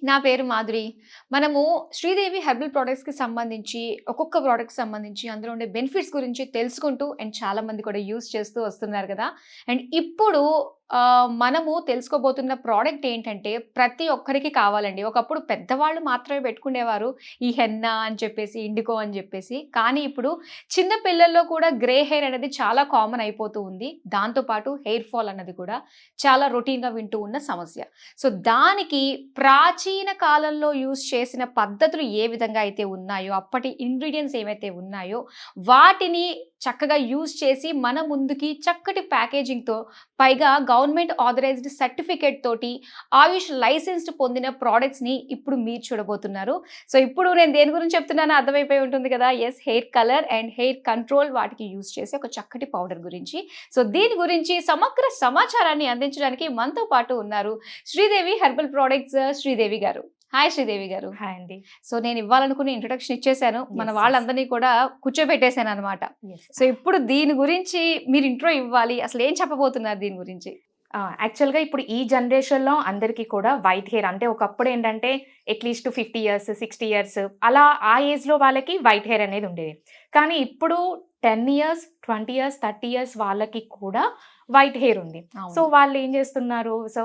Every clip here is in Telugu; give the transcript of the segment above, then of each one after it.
నా పేరు మాధురి. మనము శ్రీదేవి హెర్బల్ ప్రొడక్ట్స్‌కి సంబంధించి, ఒక్కొక్క ప్రొడక్ట్‌కి సంబంధించి అందులో ఉండే బెనిఫిట్స్ గురించి తెలుసుకుంటూ అండ్ చాలా మంది కూడా యూజ్ చేస్తూ వస్తున్నారు గదా! అండ్ ఇప్పుడు మనము తెలుసుకోబోతున్న ప్రొడక్ట్ ఏంటంటే ప్రతి ఒక్కరికి కావాలండి. ఒకప్పుడు పెద్దవాళ్ళు మాత్రమే పెట్టుకునేవారు. ఈ హెన్నా అని చెప్పేసి, ఇండిగో అని జెప్పేసి. కానీ ఇప్పుడు చిన్న పిల్లల్లో కూడా గ్రే హెయిర్ అనేది చాలా కామన్ అయిపోతూ ఉంది. దాంతో పాటు హెయిర్ ఫాల్ అన్నది కూడా చాలా రొటీన్‌గా వింటూ ఉన్న సమస్య. సో, దానికి ప్రాచీన కాలంలో యూజ్ చేసిన పద్ధతులు ఏ విధంగా అయితే ఉన్నాయో, అప్పటి ఇంగ్రీడియెంట్స్ ఏవైతే ఉన్నాయో, వాటిని చక్కగా యూజ్ చేసి మన ముందుకి చక్కటి ప్యాకేజింగ్‌తో, పైగా గవర్నమెంట్ ఆథరైజ్డ్ సర్టిఫికేట్ తోటి, ఆయుష్ లైసెన్స్డ్ పొందిన ప్రొడక్ట్స్‌ని ఇప్పుడు మీరు చూడబోతున్నారు. సో, ఇప్పుడు నేను దేని గురించి చెప్తున్నానో అర్థమైపోయి ఉంటుంది కదా! Yes, hair colour and hair control వాటికి యూజ్ చేసే ఒక చక్కటి పౌడర్ గురించి. సో, దీని గురించి సమగ్ర సమాచారాన్ని అందించడానికి మనతో పాటు ఉన్నారు శ్రీదేవి హెర్బల్ ప్రొడక్ట్స్ శ్రీదేవి గారు. హాయ్ శ్రీదేవి గారు. హాయ్ అండి. సో, నేను ఇవ్వాలనుకుని ఇంట్రొడక్షన్ ఇచ్చేసాను. మన యెస్. వాళ్ళందరినీ కూడా కూర్చోబెట్టేసాననమాట. యెస్. సో, ఇప్పుడు దీని గురించి మీరు ఇంట్రో ఇవ్వాలి. అసలేం చెప్పబోతున్నారు దీని గురించి? యాక్చువల్‌గా ఇప్పుడు ఈ జనరేషన్‌లో అందరికీ కూడా వైట్ హెయిర్ అంటే ఒకప్పుడు ఏంటంటే అట్‌లీస్ట్ 50 ఇయర్స్, 60 ఇయర్స్ అలా ఆ ఏజ్‌లో వాళ్ళకి వైట్ హెయిర్ అనేది ఉండేది. కానీ ఇప్పుడు 10 ఇయర్స్, 20 ఇయర్స్, 30 ఇయర్స్ వాళ్ళకి కూడా వైట్ హెయిర్ ఉంది. సో, అవును. వాళ్ళు ఏం చేస్తున్నారు? సో,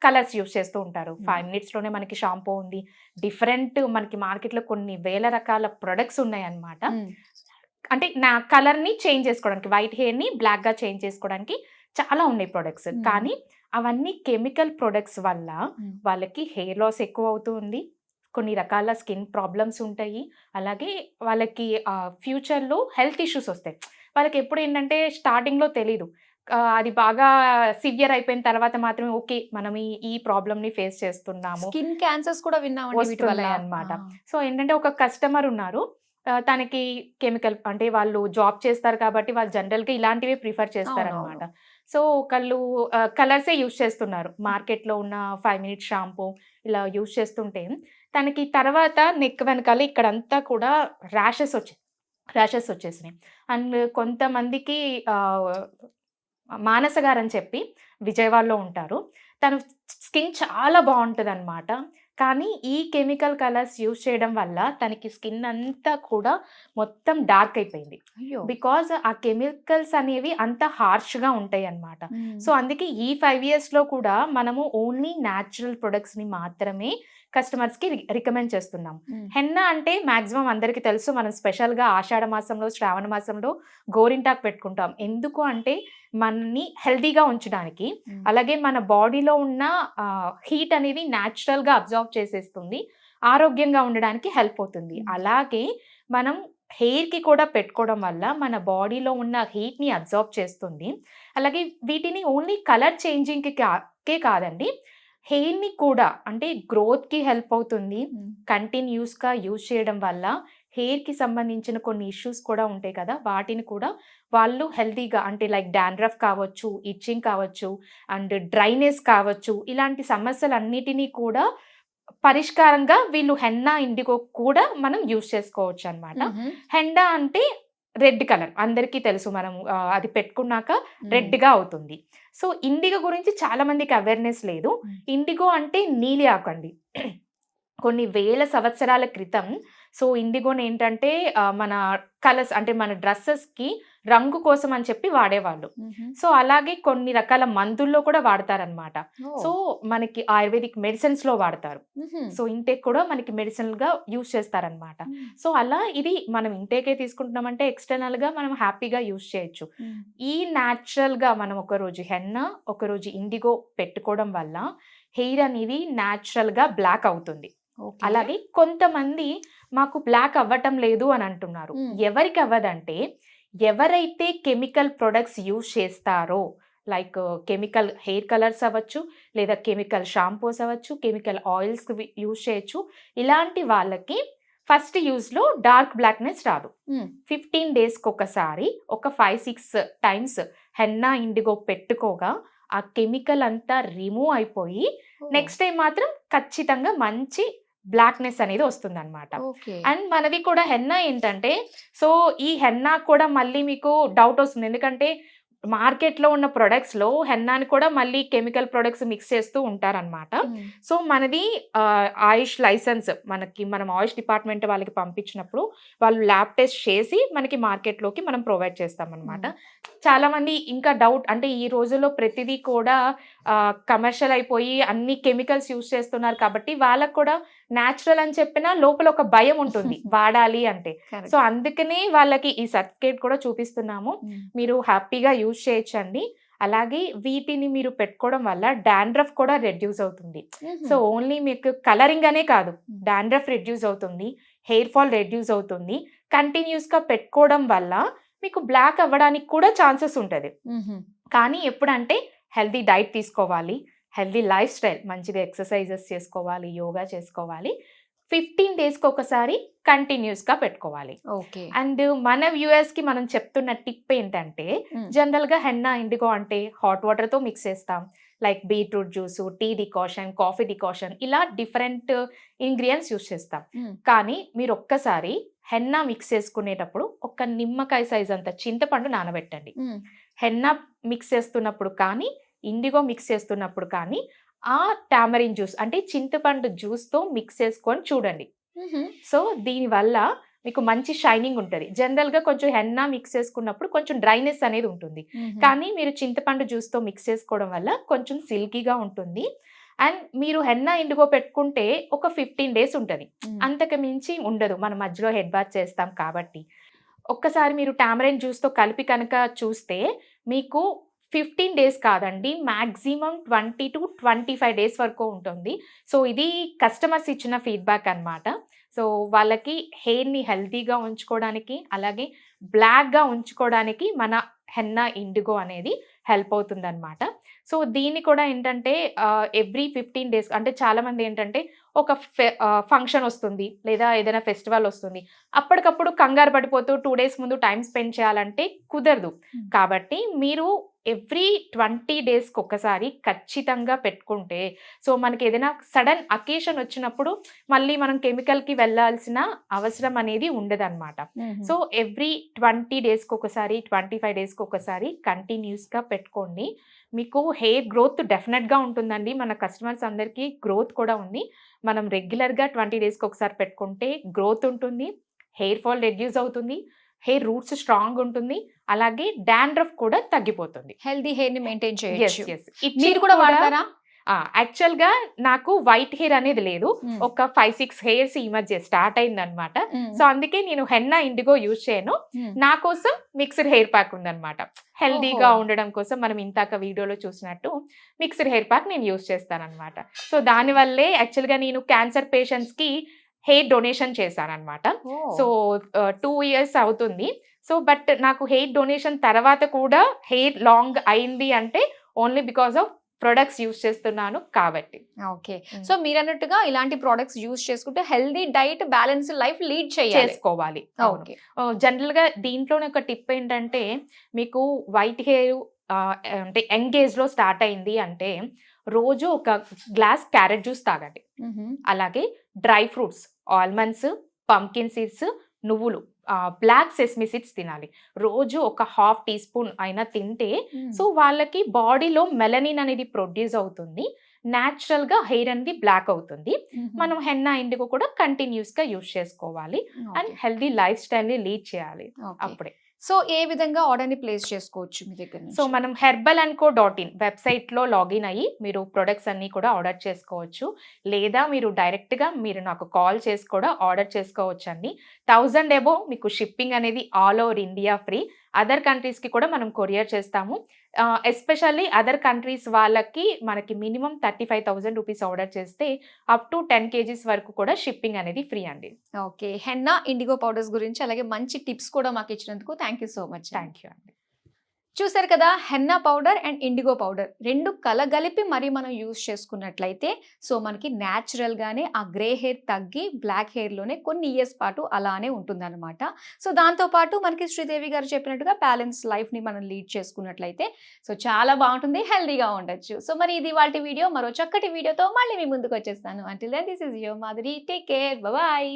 కలర్స్ యూజ్ చేస్తూ ఉంటారు. 5 హ్మ్. మినిట్స్‌లోనే మనకి షాంపూ ఉంది. డిఫరెంట్ మనకి మార్కెట్‌లో కొన్ని వేల రకాల ప్రొడక్ట్స్ ఉన్నాయన్నమాట. హ్మ్. అంటే నా కలర్‌ని చేంజ్ చేసుకోవడానికి, వైట్ హెయిర్‌ని బ్లాక్‌గా చేంజ్ చేసుకోవడానికి చాలా ఉన్నాయి ప్రొడక్ట్స్. హ్మ్. కానీ అవన్నీ కెమికల్ ప్రొడక్ట్స్ వల్ల హ్మ్. వాళ్ళకి హెయిర్ లాస్ ఎక్కువ అవుతూ ఉంది. కొన్ని రకాల స్కిన్ ప్రాబ్లమ్స్ ఉంటాయి. అలాగే వాళ్ళకి ఫ్యూచర్‌లో హెల్త్ ఇష్యూస్ వస్తాయి. వాళ్ళకి ఎప్పుడు ఏంటంటే స్టార్టింగ్‌లో తెలీదు. అది బాగా సివియర్ అయిపోయిన తర్వాత మాత్రమే ఓకే. మనం ఈ ప్రాబ్లమ్‌ని ఫేస్ చేస్తున్నాము. స్కిన్ క్యాన్సర్స్ కూడా విన్నామండి వీటి వల్ల. వస్తున్నాయన్నమాట. ఆ! సో, ఏంటంటే ఒక కస్టమర్ ఉన్నారు. తనకి కెమికల్ అంటే వాళ్ళు జాబ్ చేస్తారు కాబట్టి వాళ్ళు జనరల్‌గా ఇలాంటివే ప్రిఫర్ చేస్తారనమాట. అవునవును. సో, ఒకళ్ళు కలర్సే యూజ్ చేస్తున్నారు. మార్కెట్‌లో ఉన్న 5 మినిట్స్ షాంపూ ఇలా యూజ్ చేస్తుంటే తనకి తర్వాత నెక్ వెనకాల ఇక్కడంతా కూడా ర్యాషెస్ వచ్చేసినాయి. అండ్ కొంతమందికి ఆహ్, మానస గారని చెప్పి విజయవాడలో ఉంటారు. తను స్కిన్ చాలా బావుంటదనమాట. కానీ ఈ కెమికల్ కలర్స్ యూజ్ చేయడం వల్ల తనకి స్కిన్ అంతా కూడా మొత్తం డార్క్ అయిపోయింది. అయ్యో! బికాజ్ ఆ కెమికల్స్ అనేవి అంత హార్ష్‌గా ఉంటాయన్నమాట. హ్మ్. సో, అందుకే ఈ 5 ఇయర్స్‌లో కూడా మనము ఓన్లీ న్యాచురల్ ప్రొడక్ట్స్‌ని మాత్రమే కస్టమర్స్‌కి రికమెండ్ చేస్తున్నాం. హ్మ్. హెన్నా అంటే మాక్సిమం అందరికీ తెలుసు. మనం స్పెషల్‌గా ఆషాఢ మాసంలో, శ్రావణ మాసంలో గోరింటాకు పెట్టుకుంటాం. ఎందుకు అంటే మనని హెల్తీగా ఉంచడానికి. హ్మ్. అలాగే మన బాడీలో ఉన్న హీట్ అనేది న్యాచురల్‌గా అబ్జార్బ్ చేసేస్తుంది. ఆరోగ్యంగా ఉండడానికి హెల్ప్ అవుతుంది. హ్మ్. అలాగే మనం హెయిర్‌కి కూడా పెట్టుకోవడం వల్ల మన బాడీలో ఉన్న హీట్‌ని అబ్జార్బ్ చేస్తుంది. అలాగే వీటిని ఓన్లీ కలర్ చేంజింగ్‌కి కాదండి. హెయిర్‌ని కూడా అంటే గ్రోత్‌కి హెల్ప్ అవుతుంది. హ్మ్. కంటిన్యూస్‌గా యూజ్ చేయడం వల్ల హెయిర్‌కి సంబంధించిన కొన్ని ఇష్యూస్ కూడా ఉంటాయి కదా! వాటిని కూడా వాళ్ళు హెల్తీగా అంటే లైక్ డాండ్రఫ్ కావచ్చు, ఇచ్చింగ్ కావచ్చు, అండ్ డ్రైనెస్ కావచ్చు. ఇలాంటి సమస్యలన్నిటిని కూడా పరిష్కారంగా వీళ్ళు హెన్నా, ఇండిగో కూడా మనం యూజ్ చేసుకోవచ్చనమాట. హుహు. హెన్నా అంటే రెడ్ కలర్ అందరికీ తెలుసు. మనం అది పెట్టుకున్నాక హ్మ్. రెడ్‌గా అవుతుంది. సో, ఇండిగో గురించి చాలా మందికి అవేర్‌నెస్ లేదు. హ్మ్. ఇండిగో అంటే నీలి ఆకండి. కొన్ని వేల సంవత్సరాల క్రితం ఇండిగోనేంటంటే మన కలర్స్ అంటే మన డ్రెసెస్‌కి రంగు కోసం అని చెప్పి వాడేవాళ్ళు. హుహు. సో, అలాగే కొన్ని రకాల మందుల్లో కూడా వాడతారనమాట. సో, ఓహ్! మనకి ఆయుర్వేదిక్ మెడిసిన్స్‌లో వాడతారు. హుహు. సో, ఇంటేక్ కూడా మనకి మెడిసిన్‌గా యూజ్ చేస్తారనమాట. హ్మ్. సో, అలా ఇది మనం ఇంటేకే తీసుకుంటున్నామంటే ఎక్స్‌టర్నల్‌గా మనం హ్యాపీగా యూజ్ చేయొచ్చు. హ్మ్. ఈ న్యాచురల్‌గా మనం ఒకరోజు హెన్నా, ఒకరోజు ఇండిగో పెట్టుకోవడం వల్ల హెయిర్ అనేది న్యాచురల్‌గా బ్లాక్ అవుతుంది. ఓకే. అలాగే కొంతమంది మాకు బ్లాక్ అవ్వటం లేదు అని అంటున్నారు. హ్మ్. ఎవరికి అవ్వదంటే ఎవరైతే కెమికల్ ప్రొడక్ట్స్ యూజ్ చేస్తారో లైక్ కెమికల్ హెయిర్ కలర్స్ అవ్వచ్చు, లేదా కెమికల్ షాంపూస్ అవ్వచ్చు, కెమికల్ ఆయిల్స్ యూజ్ చేయొచ్చు. ఇలాంటి వాళ్ళకి ఫస్ట్ యూజ్‌లో డార్క్ బ్లాక్‌నెస్ రాదు. హ్మ్. 15 డేస్‌కొకసారి ఒక 5, 6 టైమ్స్ హెన్నా, ఇండిగో పెట్టుకోగా ఆ కెమికల్ అంతా రిమూవ్ అయిపోయి ఓహ్! నెక్స్ట్ టైమ్ మాత్రం ఖచ్చితంగా మంచి బ్లాక్‌నెస్ అనేది వస్తుందన్నమాట. ఓకే. అండ్ మనవి కూడా హెన్నా ఏంటంటే, సో, ఈ హెన్నా కూడా మళ్ళీ మీకు డౌటొస్తుంది. ఎందుకంటే మార్కెట్‌లో ఉన్న ప్రొడక్ట్స్‌లో హెన్నాని కూడా మళ్ళీ కెమికల్ ప్రొడక్ట్స్ మిక్స్ చేస్తూ ఉంటారనమాట. సో, మనది ఆయుష్ లైసెన్స్ మనం ఆయుష్ డిపార్ట్‌మెంట్ వాళ్ళకి పంపించినప్పుడు వాళ్ళు ల్యాబ్ టెస్ట్ చేసి మనకి మార్కెట్‌లోకి మనం ప్రొవైడ్ చేస్తామనమాట. చాలామంది ఇంకా డౌట్ అంటే ఈ రోజుల్లో ప్రతిదీ కూడా కమర్షియల్ అయిపోయి అన్ని కెమికల్స్ యూజ్ చేస్తున్నారు కాబట్టి వాళ్ళకి కూడా న్యాచురల్ అని చెప్పినా లోపల ఒక భయం ఉంటుంది వాడాలి అంటే. సో, అందుకనే వాళ్ళకి ఈ సర్టిఫికేట్ కూడా చూపిస్తున్నాము. మీరు హ్యాపీగా యూజ్ చేయొచ్చండి. అలాగే వీటిని మీరు పెట్టుకోవడం వల్ల డాండ్రఫ్ కూడా రెడ్యూస్ అవుతుంది. సో, ఓన్లీ మీకు కలరింగ్ అనే కాదు, డాండ్రఫ్ రెడ్యూస్ అవుతుంది, హెయిర్ ఫాల్ రెడ్యూస్ అవుతుంది. కంటిన్యూస్‌గా పెట్టుకోవడం వల్ల మీకు బ్లాక్ అవ్వడానికి కూడా ఛాన్సెస్ ఉంటది. కానీ ఎప్పుడంటే హెల్తీ డైట్ తీసుకోవాలి, హెల్తీ లైఫ్ స్టైల్, మంచిగా ఎక్సర్సైజెస్ చేసుకోవాలి, యోగా చేసుకోవాలి. 15 డేస్‌కి ఒకసారి కంటిన్యూస్‌గా పెట్టుకోవాలి. ఓకే. అండ్ మన వ్యూయర్స్‌కి మనం చెప్తున్న టిప్ ఏంటంటే జనరల్‌గా హెన్నా ఇండిగో అంటే హాట్ వాటర్‌తో మిక్స్ చేస్తాం. Like beetroot juice, tea decoction, coffee decoction ఇలా డిఫరెంట్ ఇంగ్రీడియెంట్స్ యూజ్ చేస్తాం. కానీ మీరు ఒక్కసారి హెన్నా మిక్స్ చేసుకునేటప్పుడు ఒక నిమ్మకాయ సైజ్ అంత చింతపండు నానబెట్టండి. హెన్నా మిక్స్ చేస్తున్నప్పుడు కానీ, ఇండిగో మిక్స్ చేస్తున్నప్పుడు కానీ ఆ టామరిన్ జ్యూస్ అంటే చింతపండు జ్యూస్తో మిక్స్ చేసుకొని చూడండి. సో, దీనివల్ల మీకు మంచి షైనింగ్ ఉంటుంది. జనరల్‌గా కొంచెం హెన్నా మిక్స్ చేసుకున్నప్పుడు కొంచెం డ్రైనెస్ అనేది ఉంటుంది. కానీ మీరు చింతపండు జ్యూస్తో మిక్స్ చేసుకోవడం వల్ల కొంచెం సిల్కీగా ఉంటుంది. అండ్ మీరు హెన్నా ఇండిగో పెట్టుకుంటే ఒక 15 డేస్ ఉంటుంది. అంతకు మించి ఉండదు. మనం మధ్యలో హెడ్ బాత్ చేస్తాం కాబట్టి. ఒక్కసారి మీరు టామరిన్ జ్యూస్తో కలిపి కనుక చూస్తే మీకు 15 డేస్ కాదండి, మ్యాక్సిమం 20-25 డేస్ వరకు ఉంటుంది. సో, ఇది కస్టమర్స్ ఇచ్చిన ఫీడ్బ్యాక్ అనమాట. సో, వాళ్ళకి హెయిర్‌ని హెల్తీగా ఉంచుకోవడానికి, అలాగే బ్లాక్‌గా ఉంచుకోవడానికి మన హెన్నా ఇండిగో అనేది హెల్ప్ అవుతుందనమాట. సో, దీన్ని కూడా ఏంటంటే ఎవ్రీ 15 డేస్ అంటే చాలామంది ఏంటంటే ఒక ఫంక్షన్ వస్తుంది లేదా ఏదైనా ఫెస్టివల్ వస్తుంది, అప్పటికప్పుడు కంగారు పడిపోతూ 2 డేస్ ముందు టైం స్పెండ్ చేయాలంటే కుదరదు. కాబట్టి మీరు ఎవ్రీ 20 డేస్‌కి ఒకసారి ఖచ్చితంగా పెట్టుకుంటే, సో, మనకి ఏదైనా సడన్ అకేషన్ వచ్చినప్పుడు మళ్ళీ మనం కెమికల్‌కి వెళ్ళాల్సిన అవసరం అనేది ఉండదన్నమాట. సో, ఎవ్రీ 20 డేస్‌కి ఒకసారి, 25 డేస్‌కి ఒకసారి కంటిన్యూస్‌గా పెట్టుకోండి. మీకు హెయిర్ గ్రోత్ డెఫినెట్‌గా ఉంటుందండి. మన కస్టమర్స్ అందరికీ గ్రోత్ కూడా ఉంది. మనం రెగ్యులర్‌గా 20 డేస్‌కి ఒకసారి పెట్టుకుంటే గ్రోత్ ఉంటుంది, హెయిర్ ఫాల్ రెడ్యూస్ అవుతుంది, హెయిర్ రూట్స్ స్ట్రాంగ్ ఉంటుంది, అలాగే డాండ్రఫ్ కూడా తగ్గిపోతుంది. హెల్తీ హెయిర్‌ని మెయింటైన్ యెస్, చేయొచ్చు. యెస్. మీరు కూడా వాడతారా? యాక్చువల్‌గా నాకు వైట్ హెయిర్ అనేది లేదు. ఒక 5-6 హెయిర్స్ ఈ మధ్య స్టార్ట్ అయిందనమాట. సో, అందుకే నేను హెన్నా ఇండిగో యూజ్ చేయను. నా కోసం మిక్స్డ్ హెయిర్ ప్యాక్ ఉందనమాట. హెల్తీగా ఉండడం కోసం మనం ఇంతాక వీడియోలో చూసినట్టు మిక్స్డ్ హెయిర్ ప్యాక్ నేను యూజ్ చేస్తాననమాట. సో, దానివల్లే యాక్చువల్‌గా నేను క్యాన్సర్ పేషెంట్స్‌కి హెయిర్ డొనేషన్ చేశాననమాట. సో, 2 ఇయర్స్ అవుతుంది. సో, బట్ నాకు హెయిర్ డొనేషన్ తర్వాత కూడా హెయిర్ లాంగ్ అయింది అంటే only because of products use చేస్తున్నాను కాబట్టి. ఓకే. సో, మీరన్నట్టుగా ఇలాంటి ప్రొడక్ట్స్ యూజ్ చేసుకుంటే healthy diet, balanced life lead చేసుకోవాలి. ఓకే. జనరల్‌గా దీంట్లోనే ఒక టిప్ ఏంటంటే మీకు వైట్ హెయిర్ అంటే యంగ్ ఏజ్‌లో స్టార్ట్ అయింది అంటే రోజు ఒక గ్లాస్ క్యారెట్ జ్యూస్ తాగండి. అలాగే dry fruits, almonds, pumpkin seeds, నువ్వులు, బ్లాక్ సెసమి సీడ్స్ తినాలి. రోజు ఒక హాఫ్ టీ స్పూన్ అయినా తింటే సో, వాళ్ళకి బాడీలో మెలనిన్ అనేది ప్రొడ్యూస్ అవుతుంది. న్యాచురల్‌గా హెయిర్ అనేది బ్లాక్ అవుతుంది. మనం హెన్నా ఇండిగో కూడా కంటిన్యూస్‌గా యూజ్ చేసుకోవాలి అండ్ హెల్తీ లైఫ్ స్టైల్‌ని లీడ్ చేయాలి. అప్పుడే. సో, ఏ విధంగా ఆర్డర్‌ని ప్లేస్ చేసుకోవచ్చు మీ దగ్గర నుంచి? సో, మనం herbalandco.in వెబ్‌సైట్‌లో లాగిన్ అయ్యి మీరు ప్రొడక్ట్స్ అన్నీ కూడా ఆర్డర్ చేసుకోవచ్చు. లేదా మీరు డైరెక్ట్‌గా మీరు నాకు కాల్ చేసి కూడా ఆర్డర్ చేసుకోవచ్చండి. 1000 అబోవ్ మీకు షిప్పింగ్ అనేది all over India free. Other కంట్రీస్‌కి కూడా మనం కొరియర్ చేస్తాము. ఎస్పెషల్లీ అదర్ కంట్రీస్ వాళ్ళకి మనకి మినిమం 35,000 రూపీస్ ఆర్డర్ చేస్తే అప్ టు 10 kgs వరకు కూడా షిప్పింగ్ అనేది ఫ్రీ అండి. ఓకే. హెన్నా ఇండిగో పౌడర్స్ గురించి అలాగే మంచి టిప్స్ కూడా మాకు ఇచ్చినందుకు thank you so much. Thank you అండి. చూసారు కదా, henna powder and IndiGo powder రెండు కలగలిపి మరి మనం యూజ్ చేసుకున్నట్లయితే సో మనకి న్యాచురల్గానే ఆ గ్రే హెయిర్ తగ్గి బ్లాక్ హెయిర్లోనే కొన్ని ఇయర్స్ పాటు అలానే ఉంటుందన్నమాట. సో దాంతోపాటు మనకి శ్రీదేవి గారు చెప్పినట్టుగా బ్యాలెన్స్ లైఫ్ని మనం లీడ్ చేసుకున్నట్లయితే సో చాలా బాగుంటుంది, హెల్దీగా ఉండొచ్చు. సో మరి ఇది వాటి వీడియో, మరో చక్కటి వీడియోతో మళ్ళీ మీ ముందుకు వచ్చేస్తాను. Until then this is your Madhuri, take care, bye.